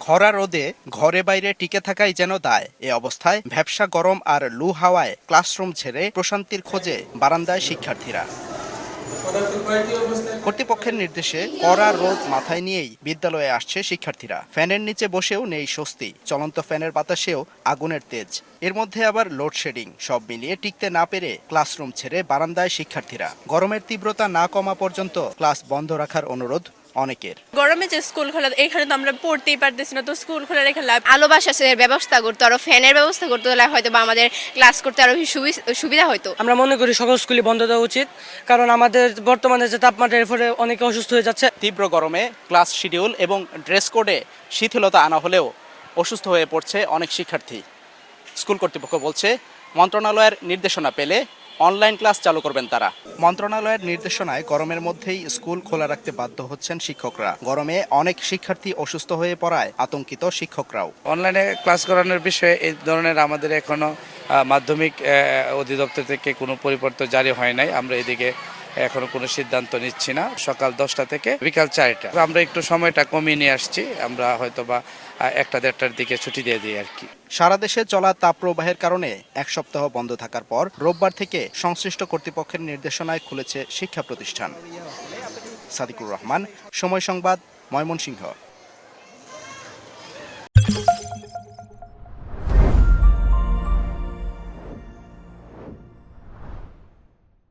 খরা রোদে ঘরে বাইরে টিকে থাকাই যেন দায়। এ অবস্থায় ভ্যাপসা গরম আর লু হাওয়ায় ক্লাসরুম ছেড়ে প্রশান্তির খোঁজে বারান্দায় শিক্ষার্থীরা। কর্তৃপক্ষের নির্দেশে কড়া রোদ মাথায় নিয়েই বিদ্যালয়ে আসছে শিক্ষার্থীরা। ফ্যানের নিচে বসেও নেই স্বস্তি, চলন্ত ফ্যানের বাতাসেও আগুনের তেজ। এর মধ্যে আবার লোডশেডিং, সব মিলিয়ে টিকতে না পেরে ক্লাসরুম ছেড়ে বারান্দায় শিক্ষার্থীরা। গরমের তীব্রতা না কমা পর্যন্ত ক্লাস বন্ধ রাখার অনুরোধ অনেকের। গরমে যে স্কুল খোলা, এখানে তো আমরা পড়তেই পারতেছি না, তো স্কুল খোলা রেখে লাভ। আলো বাতাসের ব্যবস্থা করতো, আরো ফ্যানের ব্যবস্থা করতে হলে হয়তো বা আমাদের ক্লাস করতে আরো সুবিধা হতো। আমরা মনে করি সকল স্কুলই বন্ধ দেওয়া উচিত, কারণ আমাদের বর্তমানে যে তাপমাত্রার ফলে অনেকে অসুস্থ হয়ে যাচ্ছে। তীব্র গরমে ক্লাস শিডিউল এবং ড্রেস কোডে শিথিলতা আনা হলেও অসুস্থ হয়ে পড়ছে অনেক শিক্ষার্থী। স্কুল কর্তৃপক্ষ বলছে মন্ত্রণালয়ের নির্দেশনা পেলে অনলাইন ক্লাস চালু করবেন তারা। মন্ত্রণালয়ের নির্দেশনায় গরমের মধ্যেই স্কুল খোলা রাখতে বাধ্য হচ্ছেন শিক্ষকরা। গরমে অনেক শিক্ষার্থী অসুস্থ হয়ে পড়ায় আতঙ্কিত শিক্ষকরাও। অনলাইনে ক্লাস করানোর বিষয়ে এই ধরনের আমাদের এখনো মাধ্যমিক অধিদপ্তর থেকে কোনো পরিবর্তন জারি হয় নাই। আমরা এদিকে এখনো কোনো সিদ্ধান্ত নিচ্ছি না। সকাল 10টা থেকে বিকাল 4টা আমরা একটু সময়টা কমিয়ে নিয়ে আসছি। আমরা হয়তো বা 1টা-1.5টার দিকে ছুটি দিয়ে দিই আর কি। সারা দেশে চলা তাপপ্রবাহের কারণে এক সপ্তাহ বন্ধ থাকার পর রোববার থেকে সংশ্লিষ্ট কর্তৃপক্ষের নির্দেশনায় খুলেছে শিক্ষা প্রতিষ্ঠান। সাদিকুর রহমান, সময় সংবাদ, ময়মনসিংহ।